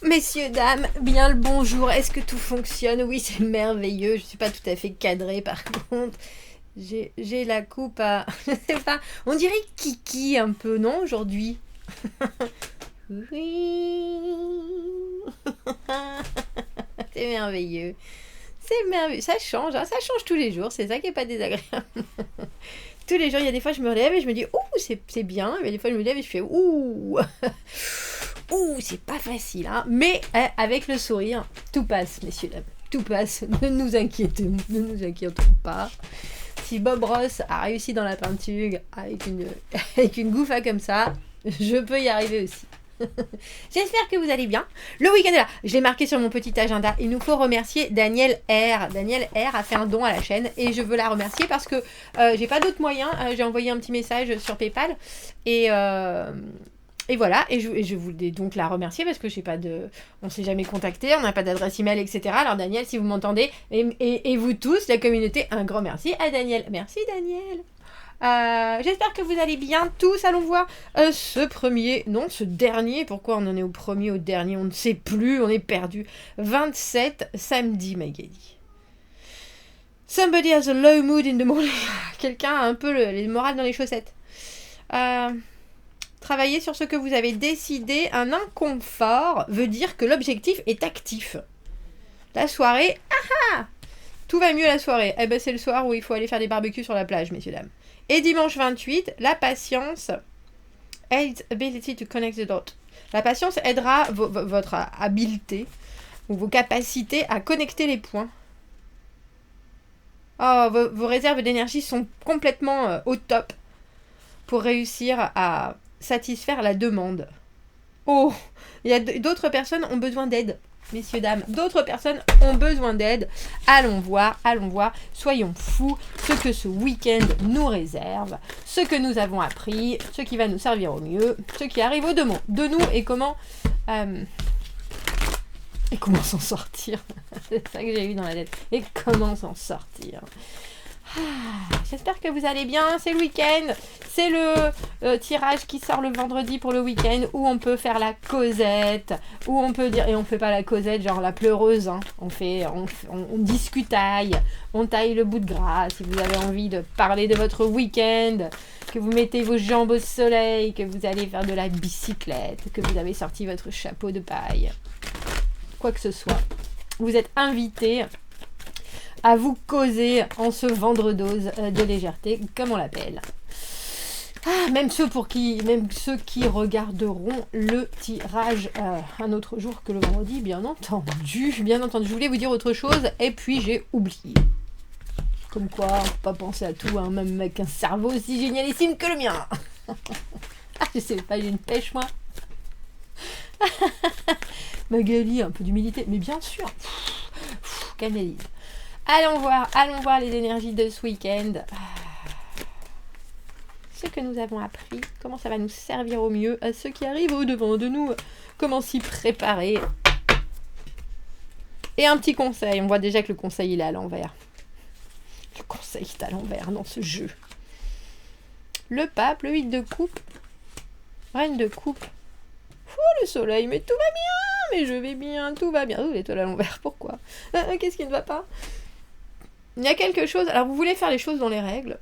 Messieurs, dames, bien le bonjour. Est-ce que tout fonctionne? Oui, c'est merveilleux. Je suis pas tout à fait cadrée par contre. J'ai la coupe à... Je sais pas. On dirait Kiki un peu, non, aujourd'hui? Oui. C'est merveilleux. C'est merveilleux. Ça change, hein. Ça change tous les jours. C'est ça qui est pas désagréable. Tous les jours, il y a des fois, je me relève et je me dis, ouh, c'est bien. Mais des fois, je me lève et je fais, ouh. Ouh, c'est pas facile, hein. Mais avec le sourire, tout passe, messieurs, dames. Tout passe. Ne nous inquiétons pas. Si Bob Ross a réussi dans la peinture avec une gouffa comme ça, je peux y arriver aussi. J'espère que vous allez bien. Le week-end est là. Je l'ai marqué sur mon petit agenda. Il nous faut remercier Daniel R. Daniel R a fait un don à la chaîne et je veux la remercier parce que j'ai pas d'autres moyens. J'ai envoyé un petit message sur PayPal et voilà, et je voulais donc la remercier parce que j'ai pas de... On s'est jamais contacté, on n'a pas d'adresse email, etc. Alors Daniel, si vous m'entendez, et vous tous, la communauté, un grand merci à Daniel. Merci Daniel. J'espère que vous allez bien tous. Allons voir ce dernier, pourquoi on en est au premier, au dernier, on ne sait plus, on est perdu. 27, samedi, Magali. Somebody has a low mood in the morning. Quelqu'un a un peu les morales dans les chaussettes. Travailler sur ce que vous avez décidé. Un inconfort veut dire que l'objectif est actif. La soirée, tout va mieux la soirée. Eh ben c'est le soir où il faut aller faire des barbecues sur la plage, messieurs, dames. Et dimanche 28, la patience aids ability to connect the dots. La patience aidera votre habileté ou vos capacités à connecter les points. Oh, vos réserves d'énergie sont complètement au top pour réussir à satisfaire la demande. Oh, il y a d'autres personnes ont besoin d'aide, messieurs, dames. D'autres personnes ont besoin d'aide. Allons voir. Soyons fous ce que ce week-end nous réserve, ce que nous avons appris, ce qui va nous servir au mieux, ce qui arrive au-devant de nous et comment s'en sortir. C'est ça que j'ai eu dans la tête. Et comment s'en sortir. J'espère que vous allez bien, c'est le week-end, c'est le tirage qui sort le vendredi pour le week-end où on peut faire la causette, où on peut dire, et on fait pas la causette genre la pleureuse, hein. on discutaille, on taille le bout de gras, si vous avez envie de parler de votre week-end, que vous mettez vos jambes au soleil, que vous allez faire de la bicyclette, que vous avez sorti votre chapeau de paille, quoi que ce soit, vous êtes invités à vous causer en ce vendredose de légèreté, comme on l'appelle. Même ceux qui regarderont le tirage un autre jour que le vendredi, bien entendu. Je voulais vous dire autre chose, et puis j'ai oublié. Comme quoi, on peut pas penser à tout, hein, même avec un cerveau aussi génialissime que le mien. Je sais pas, j'ai une pêche, moi. Magali, un peu d'humilité, mais bien sûr. Camélise. Allons voir les énergies de ce week-end. Ce que nous avons appris, comment ça va nous servir au mieux, à ceux qui arrivent au-devant de nous, comment s'y préparer. Et un petit conseil, on voit déjà que le conseil il est à l'envers. Le conseil est à l'envers dans ce jeu. Le pape, le 8 de coupe, reine de coupe. Oh le soleil, mais tout va bien, mais je vais bien, tout va bien. Oh l'étoile à l'envers, pourquoi? Qu'est-ce qui ne va pas? Il y a quelque chose... Alors, vous voulez faire les choses dans les règles.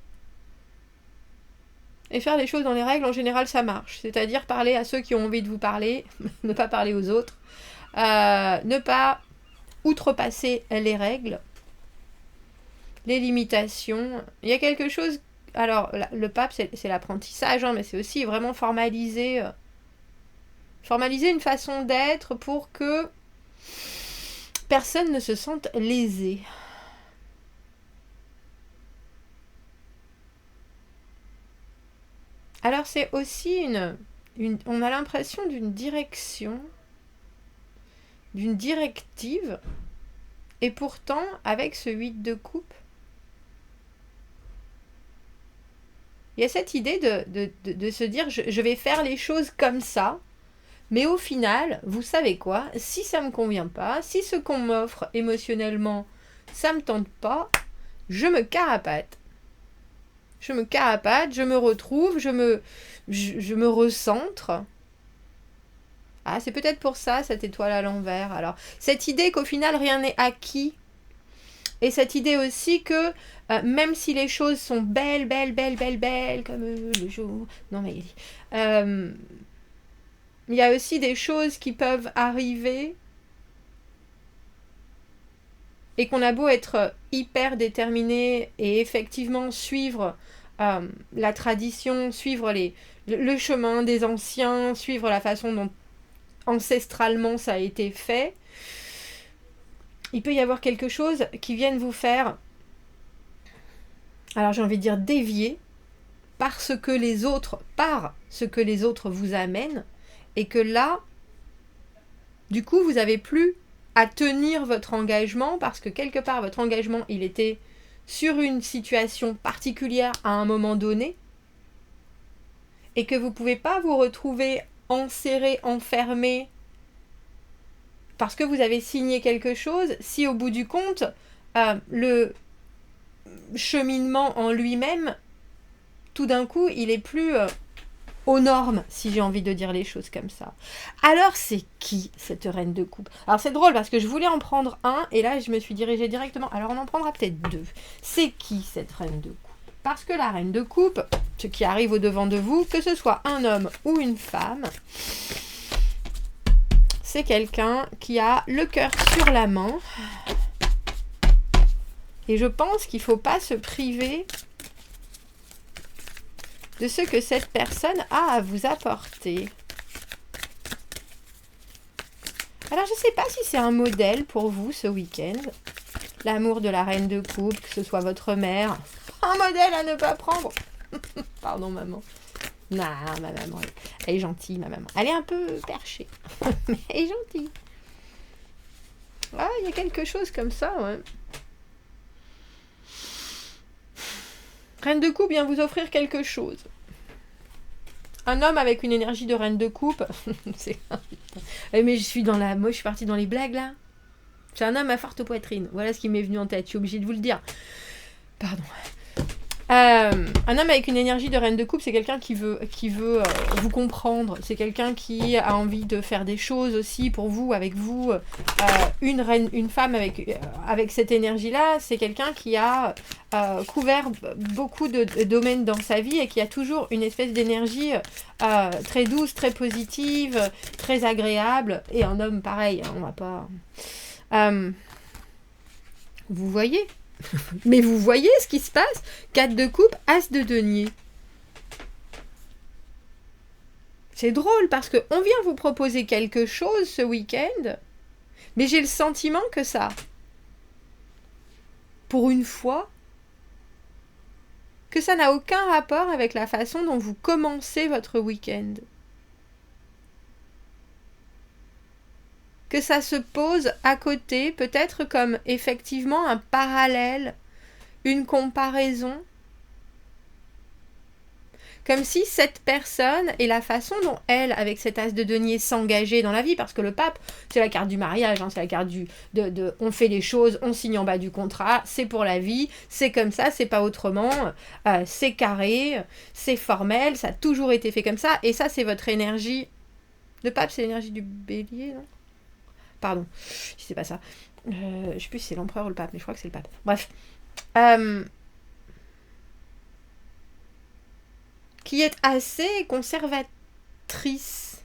Et faire les choses dans les règles, en général, ça marche. C'est-à-dire parler à ceux qui ont envie de vous parler, ne pas parler aux autres, ne pas outrepasser les règles, les limitations. Il y a quelque chose... Alors, le pape, c'est l'apprentissage, hein, mais c'est aussi vraiment formaliser une façon d'être pour que personne ne se sente lésé. Alors c'est aussi on a l'impression d'une direction, d'une directive, et pourtant avec ce 8 de coupe, il y a cette idée de se dire je vais faire les choses comme ça, mais au final, vous savez quoi, si ça me convient pas, si ce qu'on m'offre émotionnellement, ça me tente pas, je me carapate. Je me retrouve, je me recentre Ah, c'est peut-être pour ça, cette étoile à l'envers. Alors, cette idée qu'au final, rien n'est acquis. Et cette idée aussi que, même si les choses sont belles, comme le jour... Non, mais... il y a aussi des choses qui peuvent arriver et qu'on a beau être hyper déterminé et effectivement suivre la tradition, suivre le chemin des anciens, suivre la façon dont ancestralement ça a été fait, il peut y avoir quelque chose qui vienne vous faire, alors j'ai envie de dire dévier, par ce que les autres vous amènent, et que là, du coup, vous n'avez plus à tenir votre engagement, parce que quelque part, votre engagement, il était sur une situation particulière à un moment donné, et que vous ne pouvez pas vous retrouver enserré, enfermé, parce que vous avez signé quelque chose, si au bout du compte, le cheminement en lui-même, tout d'un coup, il est plus aux normes, si j'ai envie de dire les choses comme ça. Alors, c'est qui cette reine de coupe? Alors, c'est drôle parce que je voulais en prendre un, et là, je me suis dirigée directement. Alors, on en prendra peut-être deux. C'est qui cette reine de coupe? Parce que la reine de coupe, ce qui arrive au devant de vous, que ce soit un homme ou une femme, c'est quelqu'un qui a le cœur sur la main. Et je pense qu'il ne faut pas se priver de ce que cette personne a à vous apporter. Alors, je ne sais pas si c'est un modèle pour vous ce week-end. L'amour de la reine de coupe, que ce soit votre mère. Un modèle à ne pas prendre. Pardon, maman. Non, ma maman, elle est gentille, ma maman. Elle est un peu perchée, mais elle est gentille. Ah, il y a quelque chose comme ça, ouais. Reine de coupe vient vous offrir quelque chose. Un homme avec une énergie de reine de coupe. Mais je suis moi, je suis partie dans les blagues, là. C'est un homme à forte poitrine. Voilà ce qui m'est venu en tête. Je suis obligée de vous le dire. Pardon. Un homme avec une énergie de reine de coupe, c'est quelqu'un qui veut vous comprendre. C'est quelqu'un qui a envie de faire des choses aussi pour vous, avec vous. Une femme avec cette énergie-là, c'est quelqu'un qui a couvert beaucoup de domaines dans sa vie et qui a toujours une espèce d'énergie très douce, très positive, très agréable. Et un homme pareil, hein, on va pas... vous voyez? Mais vous voyez ce qui se passe? 4 de coupe, as de denier. C'est drôle parce qu'on vient vous proposer quelque chose ce week-end, mais j'ai le sentiment que ça, pour une fois, que ça n'a aucun rapport avec la façon dont vous commencez votre week-end. Que ça se pose à côté, peut-être comme effectivement un parallèle, une comparaison. Comme si cette personne et la façon dont elle, avec cet as de denier, s'engageait dans la vie, parce que le pape, c'est la carte du mariage, hein, c'est la carte on fait les choses, on signe en bas du contrat, c'est pour la vie, c'est comme ça, c'est pas autrement, c'est carré, c'est formel, ça a toujours été fait comme ça, et ça c'est votre énergie. Le pape, c'est l'énergie du bélier, non? Pardon, si c'est pas ça. Je sais plus si c'est l'empereur ou le pape, mais je crois que c'est le pape. Bref. Qui est assez conservatrice,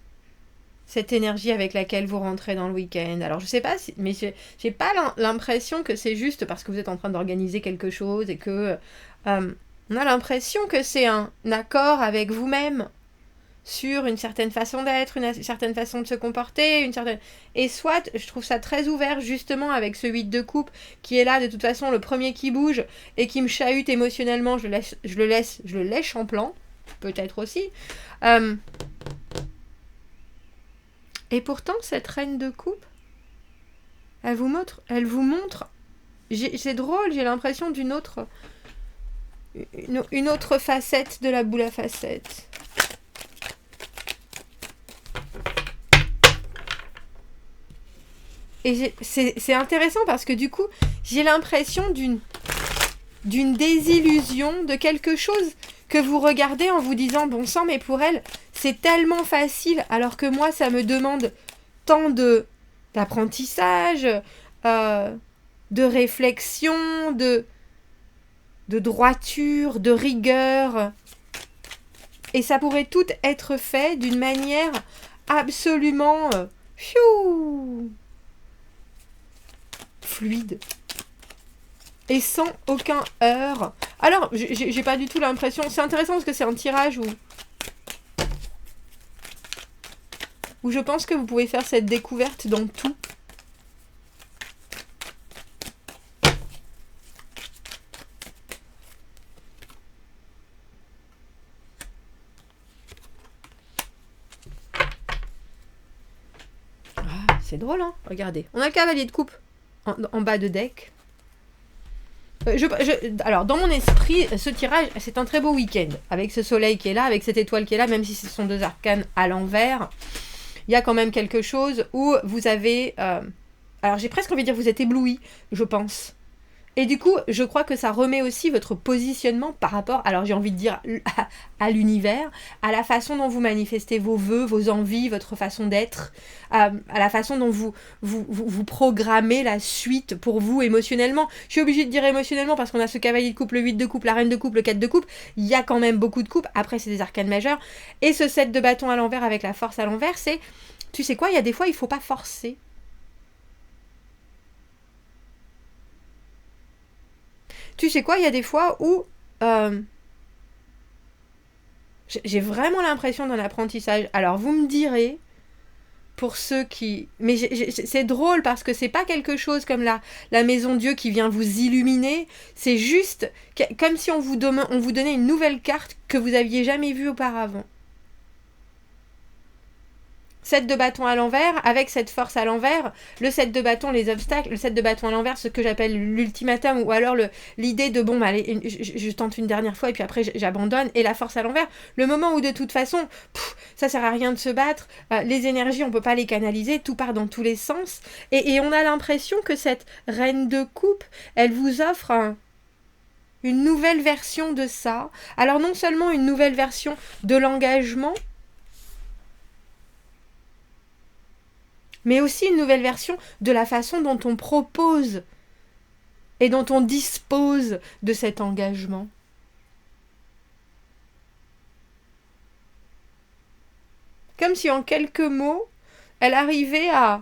cette énergie avec laquelle vous rentrez dans le week-end. Alors, je sais pas, mais j'ai pas l'impression que c'est juste parce que vous êtes en train d'organiser quelque chose et que... on a l'impression que c'est un accord avec vous-même sur une certaine façon d'être, une certaine façon de se comporter, et soit, je trouve ça très ouvert justement avec ce 8 de coupe qui est là de toute façon le premier qui bouge et qui me chahute émotionnellement, je le lèche en plan, peut-être aussi. Et pourtant cette reine de coupe, elle vous montre, c'est drôle, j'ai l'impression d'une autre facette de la boule à facettes. Et c'est intéressant parce que du coup, j'ai l'impression d'une désillusion, de quelque chose que vous regardez en vous disant, bon sang, mais pour elle, c'est tellement facile, alors que moi, ça me demande tant d'apprentissage, de réflexion, de droiture, de rigueur. Et ça pourrait tout être fait d'une manière absolument fluide. Et sans aucun heurt. Alors, j'ai pas du tout l'impression... C'est intéressant parce que c'est un tirage où je pense que vous pouvez faire cette découverte dans tout. Ah, c'est drôle, hein? Regardez. On a le cavalier de coupe en bas de deck. Alors, dans mon esprit, ce tirage, c'est un très beau week-end. Avec ce soleil qui est là, avec cette étoile qui est là, même si ce sont deux arcanes à l'envers, il y a quand même quelque chose où vous avez... alors, j'ai presque envie de dire vous êtes ébloui, je pense. Et du coup, je crois que ça remet aussi votre positionnement par rapport, alors j'ai envie de dire à l'univers, à la façon dont vous manifestez vos vœux, vos envies, votre façon d'être, à la façon dont vous programmez la suite pour vous émotionnellement. Je suis obligée de dire émotionnellement parce qu'on a ce cavalier de coupe, le 8 de coupe, la reine de coupe, le 4 de coupe. Il y a quand même beaucoup de coupes. Après, c'est des arcanes majeures. Et ce 7 de bâton à l'envers avec la force à l'envers, c'est, tu sais quoi, il y a des fois, il ne faut pas forcer. Tu sais quoi, il y a des fois où j'ai vraiment l'impression d'un apprentissage. Alors, vous me direz, pour ceux qui... Mais c'est drôle parce que c'est pas quelque chose comme la maison Dieu qui vient vous illuminer. C'est juste comme si on vous donnait une nouvelle carte que vous aviez jamais vue auparavant. 7 de bâton à l'envers, avec cette force à l'envers, le 7 de bâton, les obstacles, le 7 de bâton à l'envers, ce que j'appelle l'ultimatum, ou alors l'idée de, bon, allez, je tente une dernière fois et puis après j'abandonne, et la force à l'envers, le moment où de toute façon, ça sert à rien de se battre, les énergies, on peut pas les canaliser, tout part dans tous les sens, et on a l'impression que cette reine de coupe, elle vous offre une nouvelle version de ça. Alors non seulement une nouvelle version de l'engagement, mais aussi une nouvelle version de la façon dont on propose et dont on dispose de cet engagement. Comme si en quelques mots, elle arrivait à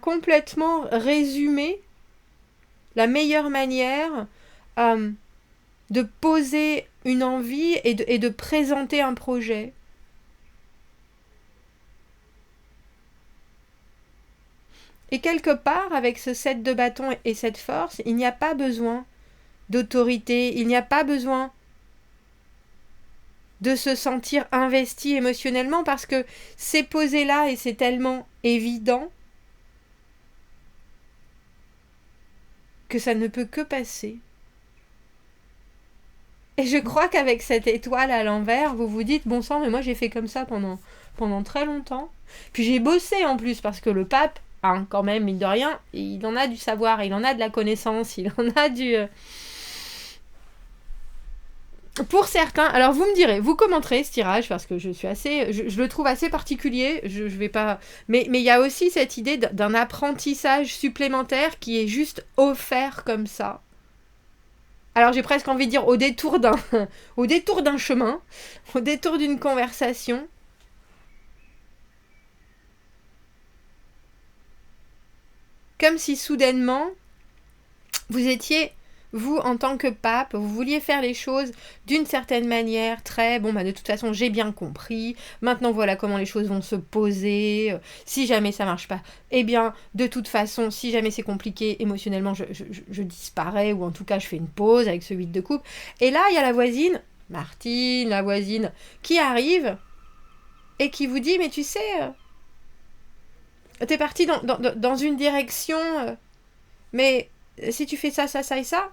complètement résumer la meilleure manière de poser une envie et de présenter un projet. Et quelque part, avec ce 7 de bâton et cette force, il n'y a pas besoin d'autorité, il n'y a pas besoin de se sentir investi émotionnellement parce que c'est posé là et c'est tellement évident que ça ne peut que passer. Et je crois qu'avec cette étoile à l'envers, vous vous dites, bon sang, mais moi j'ai fait comme ça pendant très longtemps. Puis j'ai bossé en plus parce que le pape, hein, quand même, mine de rien, il en a du savoir, il en a de la connaissance, il en a du... Pour certains, alors vous me direz, vous commenterez ce tirage parce que je suis assez, je le trouve assez particulier. Je vais pas, mais il y a aussi cette idée d'un apprentissage supplémentaire qui est juste offert comme ça. Alors j'ai presque envie de dire au détour d'un chemin, au détour d'une conversation. Comme si soudainement, vous étiez, vous en tant que pape, vous vouliez faire les choses d'une certaine manière, très, bon, de toute façon, j'ai bien compris, maintenant voilà comment les choses vont se poser, si jamais ça marche pas, eh bien, de toute façon, si jamais c'est compliqué, émotionnellement, je disparais, ou en tout cas, je fais une pause avec ce 8 de coupe. Et là, il y a la voisine, Martine, la voisine, qui arrive, et qui vous dit, mais tu sais... t'es parti dans une direction, mais si tu fais ça, ça, ça et ça,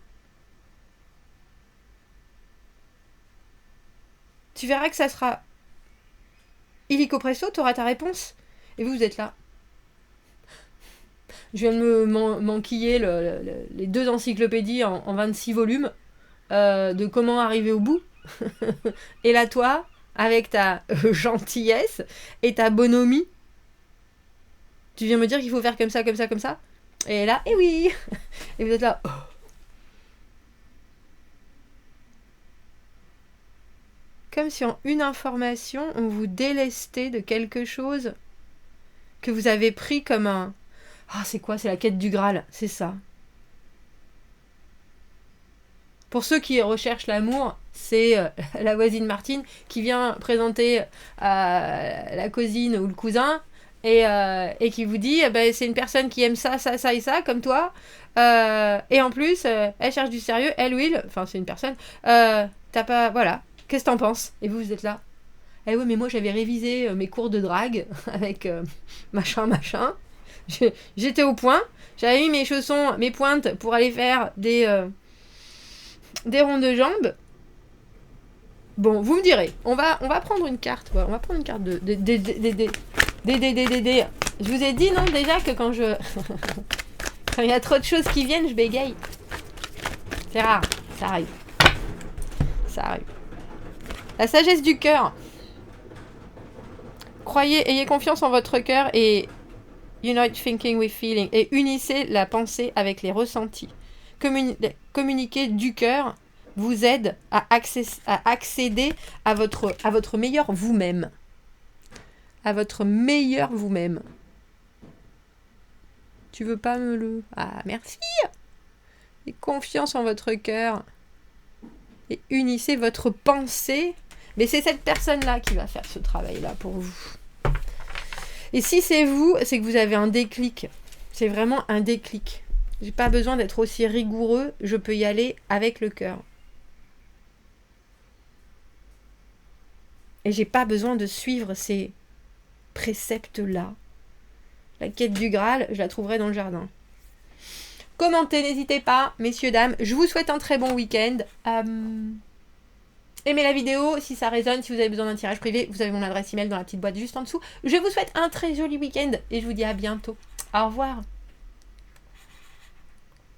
tu verras que ça sera illico presto, tu auras ta réponse. Et vous êtes là. Je viens de m'enquiller les 2 encyclopédies en 26 volumes de comment arriver au bout. Et là, toi, avec ta gentillesse et ta bonhomie, tu viens me dire qu'il faut faire comme ça, comme ça, comme ça. Et là, eh oui. Et vous êtes là. Oh. Comme si en une information, on vous délestait de quelque chose que vous avez pris comme un... Ah, c'est quoi? C'est la quête du Graal, c'est ça. Pour ceux qui recherchent l'amour, c'est la voisine Martine qui vient présenter la cousine ou le cousin et qui vous dit c'est une personne qui aime ça, ça, ça et ça, comme toi. Et en plus, elle cherche du sérieux, elle ou il, enfin c'est une personne, t'as pas... Voilà, qu'est-ce que t'en penses? Et vous êtes là. Eh oui, mais moi j'avais révisé mes cours de drague avec machin. J'étais au point, j'avais mis mes chaussons, mes pointes pour aller faire des ronds de jambes. Bon, vous me direz, on va prendre une carte, on va prendre une carte de. Je vous ai dit non déjà que quand quand il y a trop de choses qui viennent, je bégaye. C'est rare, ça arrive. Ça arrive. La sagesse du cœur. Croyez, ayez confiance en votre cœur et unite thinking with feeling et unissez la pensée avec les ressentis. Communiquer du cœur vous aide à accéder à votre meilleur vous-même. À votre meilleur vous-même. Tu veux pas me le... Ah, merci. Et confiance en votre cœur. Et unissez votre pensée. Mais c'est cette personne-là qui va faire ce travail-là pour vous. Et si c'est vous, c'est que vous avez un déclic. C'est vraiment un déclic. J'ai pas besoin d'être aussi rigoureux, je peux y aller avec le cœur. Et j'ai pas besoin de suivre ces préceptes-là. La quête du Graal, je la trouverai dans le jardin. Commentez, n'hésitez pas, messieurs, dames. Je vous souhaite un très bon week-end. Aimez la vidéo si ça résonne, si vous avez besoin d'un tirage privé, vous avez mon adresse email dans la petite boîte juste en dessous. Je vous souhaite un très joli week-end et je vous dis à bientôt. Au revoir.